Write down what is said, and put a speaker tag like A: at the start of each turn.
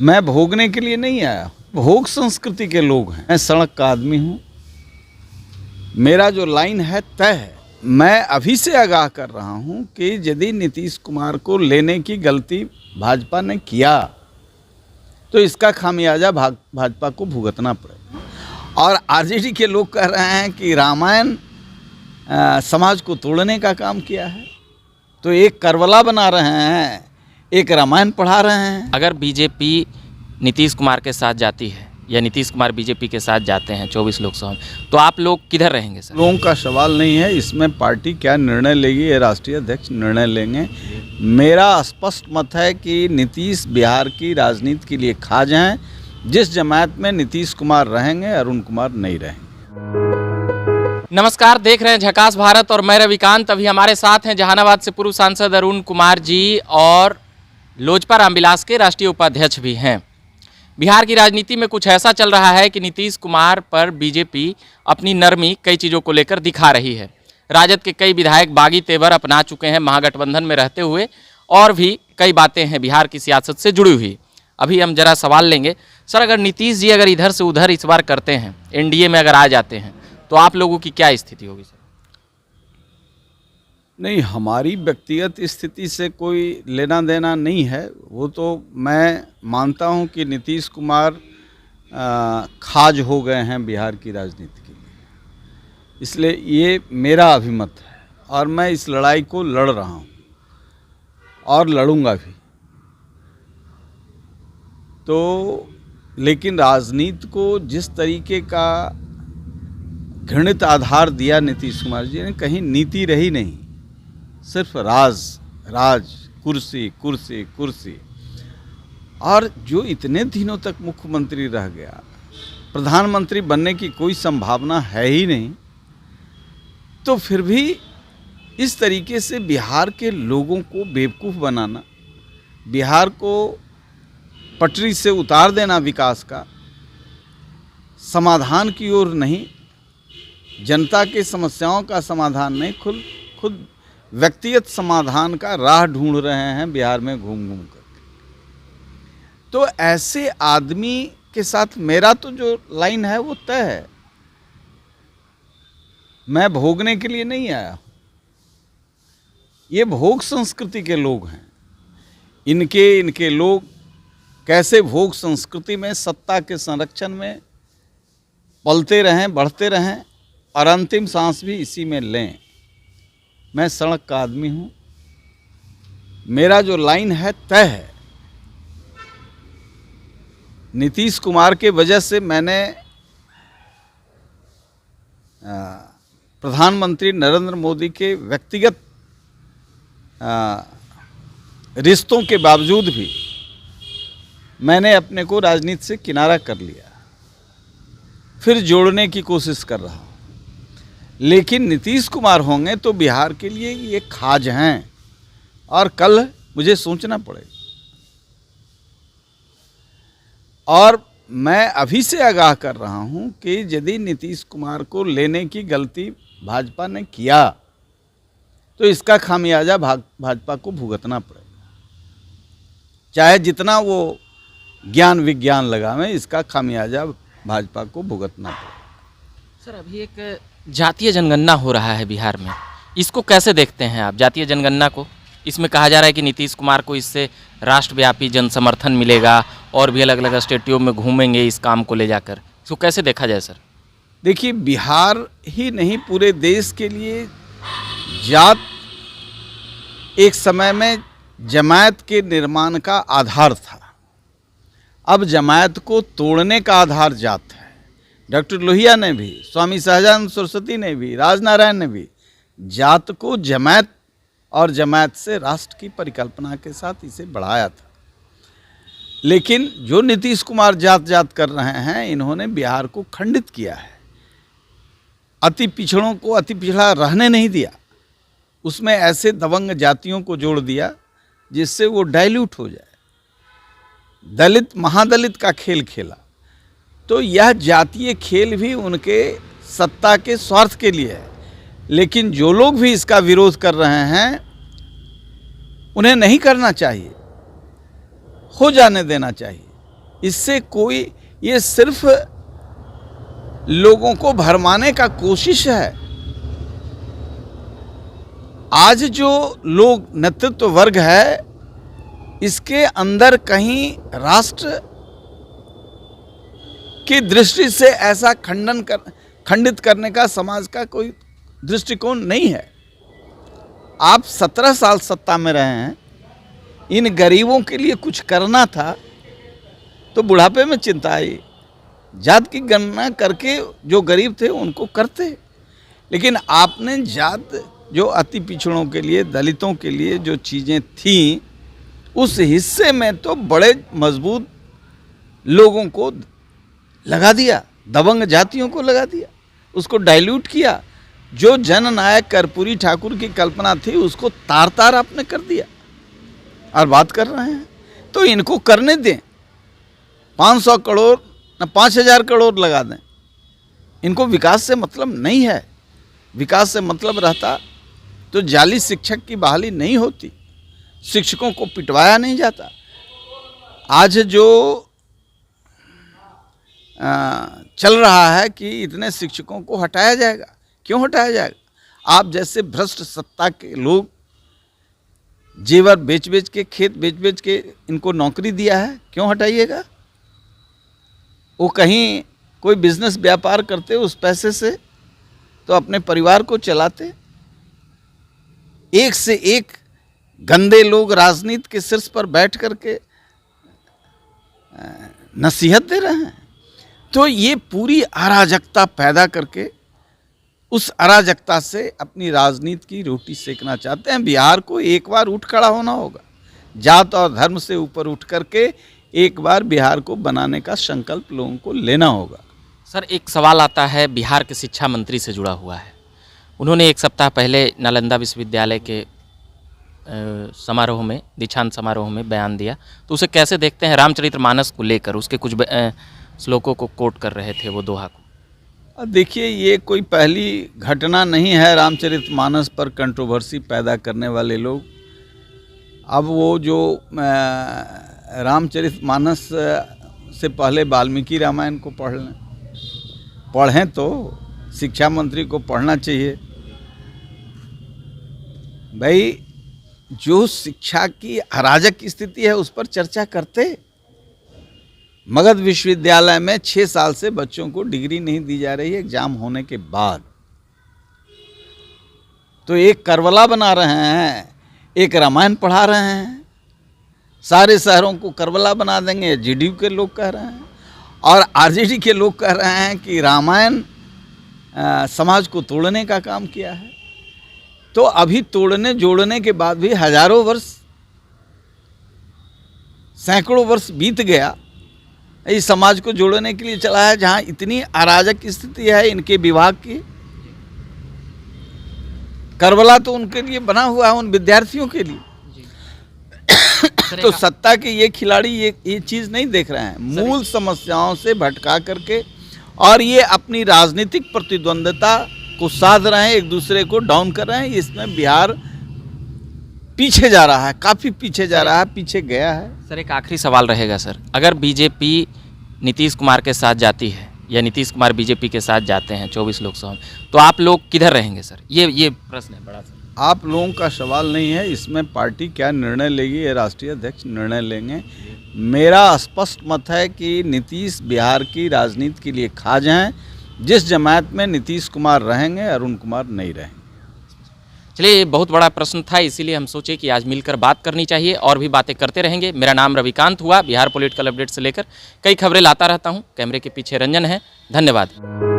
A: मैं भोगने के लिए नहीं आया, भोग संस्कृति के लोग हैं। मैं सड़क का आदमी हूँ, मेरा जो लाइन है तय है। मैं अभी से आगाह कर रहा हूँ कि यदि नीतीश कुमार को लेने की गलती भाजपा ने किया तो इसका खामियाजा भाजपा को भुगतना पड़ेगा। और आरजेडी के लोग कह रहे हैं कि रामायण समाज को तोड़ने का काम किया है, तो एक करबला बना रहे हैं, एक रामायण पढ़ा रहे हैं।
B: अगर बीजेपी नीतीश कुमार के साथ जाती है या नीतीश कुमार बीजेपी के साथ जाते हैं 24 लोकसभा में, तो आप लोग किधर रहेंगे सर?
A: लोगों का सवाल नहीं है, इसमें पार्टी क्या निर्णय लेगी ये राष्ट्रीय अध्यक्ष निर्णय लेंगे। मेरा स्पष्ट मत है कि नीतीश बिहार की राजनीति के लिए खाज हैं। जिस जमात में नीतीश कुमार रहेंगे, अरुण कुमार नहीं रहेंगे।
B: नमस्कार, देख रहे हैं झकास भारत और मैं रविकांत। अभी हमारे साथ हैं जहानाबाद से पूर्व सांसद अरुण कुमार जी और लोजपा रामविलास के राष्ट्रीय उपाध्यक्ष भी हैं। बिहार की राजनीति में कुछ ऐसा चल रहा है कि नीतीश कुमार पर बीजेपी अपनी नरमी कई चीज़ों को लेकर दिखा रही है। राजद के कई विधायक बागी तेवर अपना चुके हैं महागठबंधन में रहते हुए, और भी कई बातें हैं बिहार की सियासत से जुड़ी हुई। अभी हम जरा सवाल लेंगे। सर, अगर नीतीश जी अगर इधर से उधर इस बार करते हैं, एनडीए में अगर आ जाते हैं, तो आप लोगों की क्या स्थिति होगी सर?
A: नहीं, हमारी व्यक्तिगत स्थिति से कोई लेना देना नहीं है। वो तो मैं मानता हूं कि नीतीश कुमार खाज हो गए हैं बिहार की राजनीति के लिए, इसलिए ये मेरा अभिमत है और मैं इस लड़ाई को लड़ रहा हूं और लड़ूंगा भी। तो लेकिन राजनीति को जिस तरीके का घृणित आधार दिया नीतीश कुमार जी ने, कहीं नीति रही नहीं, सिर्फ राज कुर्सी कुर्सी कुर्सी। और जो इतने दिनों तक मुख्यमंत्री रह गया, प्रधानमंत्री बनने की कोई संभावना है ही नहीं, तो फिर भी इस तरीके से बिहार के लोगों को बेवकूफ़ बनाना, बिहार को पटरी से उतार देना, विकास का समाधान की ओर नहीं, जनता की समस्याओं का समाधान नहीं, खुद व्यक्तिगत समाधान का राह ढूंढ रहे हैं बिहार में घूम घूम कर। तो ऐसे आदमी के साथ मेरा तो जो लाइन है वो तय है। मैं भोगने के लिए नहीं आया, ये भोग संस्कृति के लोग हैं। इनके लोग कैसे भोग संस्कृति में, सत्ता के संरक्षण में पलते रहें, बढ़ते रहें और अंतिम सांस भी इसी में लें। मैं सड़क का आदमी हूँ, मेरा जो लाइन है तय है। नीतीश कुमार के वजह से मैंने प्रधानमंत्री नरेंद्र मोदी के व्यक्तिगत रिश्तों के बावजूद भी मैंने अपने को राजनीति से किनारा कर लिया, फिर जोड़ने की कोशिश कर रहा हूँ। लेकिन नीतीश कुमार होंगे तो बिहार के लिए ये खाज हैं और कल मुझे सोचना पड़ेगा। और मैं अभी से आगाह कर रहा हूं कि यदि नीतीश कुमार को लेने की गलती भाजपा ने किया तो इसका खामियाजा भाजपा को भुगतना पड़ेगा। चाहे जितना वो ज्ञान विज्ञान लगावें, इसका खामियाजा भाजपा को भुगतना पड़ेगा।
B: सर, अभी एक जातीय जनगणना हो रहा है बिहार में, इसको कैसे देखते हैं आप, जातीय जनगणना को? इसमें कहा जा रहा है कि नीतीश कुमार को इससे राष्ट्रव्यापी जन समर्थन मिलेगा और भी अलग अलग स्टेटों में घूमेंगे इस काम को ले जाकर। इसको कैसे देखा जाए सर?
A: देखिए, बिहार ही नहीं पूरे देश के लिए जात एक समय में जमात के निर्माण का आधार था। अब जमात को तोड़ने का आधार जात है। डॉक्टर लोहिया ने भी, स्वामी सहजानंद सरस्वती ने भी, राजनारायण ने भी जात को जमात और जमात से राष्ट्र की परिकल्पना के साथ इसे बढ़ाया था। लेकिन जो नीतीश कुमार जात कर रहे हैं, इन्होंने बिहार को खंडित किया है। अति पिछड़ों को अति पिछड़ा रहने नहीं दिया, उसमें ऐसे दबंग जातियों को जोड़ दिया जिससे वो डाइल्यूट हो जाए। दलित महादलित का खेल खेला। तो यह जातीय खेल भी उनके सत्ता के स्वार्थ के लिए है। लेकिन जो लोग भी इसका विरोध कर रहे हैं, उन्हें नहीं करना चाहिए, हो जाने देना चाहिए। इससे कोई, ये सिर्फ लोगों को भरमाने का कोशिश है। आज जो लोग नेतृत्व वर्ग है, इसके अंदर कहीं राष्ट्र की दृष्टि से ऐसा खंडित करने का समाज का कोई दृष्टिकोण नहीं है। आप 17 साल सत्ता में रहे हैं, इन गरीबों के लिए कुछ करना था तो बुढ़ापे में चिंता आई, जात की गणना करके जो गरीब थे उनको करते। लेकिन आपने जात, जो अति पिछड़ों के लिए, दलितों के लिए जो चीज़ें थीं, उस हिस्से में तो बड़े मजबूत लोगों को लगा दिया, दबंग जातियों को लगा दिया, उसको डाइल्यूट किया। जो जननायक कर्पूरी ठाकुर की कल्पना थी उसको तार तार आपने कर दिया और बात कर रहे हैं। तो इनको करने दें, 500 करोड़ ना 5000 करोड़ लगा दें, इनको विकास से मतलब नहीं है। विकास से मतलब रहता तो जाली शिक्षक की बहाली नहीं होती, शिक्षकों को पिटवाया नहीं जाता। आज जो चल रहा है कि इतने शिक्षकों को हटाया जाएगा, क्यों हटाया जाएगा? आप जैसे भ्रष्ट सत्ता के लोग जेवर बेच बेच के, खेत बेच बेच के इनको नौकरी दिया है, क्यों हटाइएगा? वो कहीं कोई बिजनेस व्यापार करते, उस पैसे से तो अपने परिवार को चलाते। एक से एक गंदे लोग राजनीति के शीर्ष पर बैठ करके नसीहत दे रहे हैं। तो ये पूरी अराजकता पैदा करके उस अराजकता से अपनी राजनीति की रोटी सेकना चाहते हैं। बिहार को एक बार उठ खड़ा होना होगा, जात और धर्म से ऊपर उठ करके एक बार बिहार को बनाने का संकल्प लोगों को लेना होगा।
B: सर, एक सवाल आता है, बिहार के शिक्षा मंत्री से जुड़ा हुआ है। उन्होंने एक सप्ताह पहले नालंदा विश्वविद्यालय के समारोह में, दीक्षांत समारोह में बयान दिया, तो उसे कैसे देखते हैं? रामचरितमानस को लेकर उसके कुछ श्लोकों को कोट कर रहे थे, वो दोहा को।
A: देखिए, ये कोई पहली घटना नहीं है रामचरितमानस पर कंट्रोवर्सी पैदा करने वाले लोग। अब वो जो रामचरितमानस से पहले वाल्मीकि रामायण को पढ़ें तो शिक्षा मंत्री को पढ़ना चाहिए। भाई, जो शिक्षा की अराजक स्थिति है उस पर चर्चा करते। मगध विश्वविद्यालय में 6 साल से बच्चों को डिग्री नहीं दी जा रही है एग्जाम होने के बाद। तो एक करबला बना रहे हैं, एक रामायण पढ़ा रहे हैं, सारे शहरों को करबला बना देंगे, जेडीयू के लोग कह रहे हैं। और आरजेडी के लोग कह रहे हैं कि रामायण समाज को तोड़ने का काम किया है। तो अभी तोड़ने जोड़ने के बाद भी हजारों वर्ष, सैकड़ों वर्ष बीत गया, इस समाज को जोड़ने के लिए चला है, जहां इतनी अराजक स्थिति है इनके विभाग की। करबला तो उनके लिए बना हुआ है, उन विद्यार्थियों के लिए। तो सत्ता के ये खिलाड़ी ये चीज़ नहीं देख रहे हैं, मूल समस्याओं से भटका करके, और ये अपनी राजनीतिक प्रतिद्वंद्विता को साध रहे हैं, एक दूसरे को डाउन कर रहे हैं। इसमें बिहार पीछे जा रहा है, काफ़ी पीछे जा रहा है, पीछे गया है।
B: सर, एक आखिरी सवाल रहेगा सर, अगर बीजेपी नीतीश कुमार के साथ जाती है या नीतीश कुमार बीजेपी के साथ जाते हैं 24 लोकसभा में, तो आप लोग किधर रहेंगे सर? ये प्रश्न है बड़ा सर।
A: आप लोगों का सवाल नहीं है, इसमें पार्टी क्या निर्णय लेगी ये राष्ट्रीय अध्यक्ष निर्णय लेंगे। मेरा स्पष्ट मत है कि नीतीश बिहार की राजनीति के लिए खाज हैं। जिस जमात में नीतीश कुमार रहेंगे, अरुण कुमार नहीं रहेंगे।
B: चलिए, ये बहुत बड़ा प्रश्न था, इसीलिए हम सोचे कि आज मिलकर बात करनी चाहिए, और भी बातें करते रहेंगे। मेरा नाम रविकांत हुआ, बिहार पॉलिटिकल अपडेट से लेकर कई खबरें लाता रहता हूँ। कैमरे के पीछे रंजन है। धन्यवाद।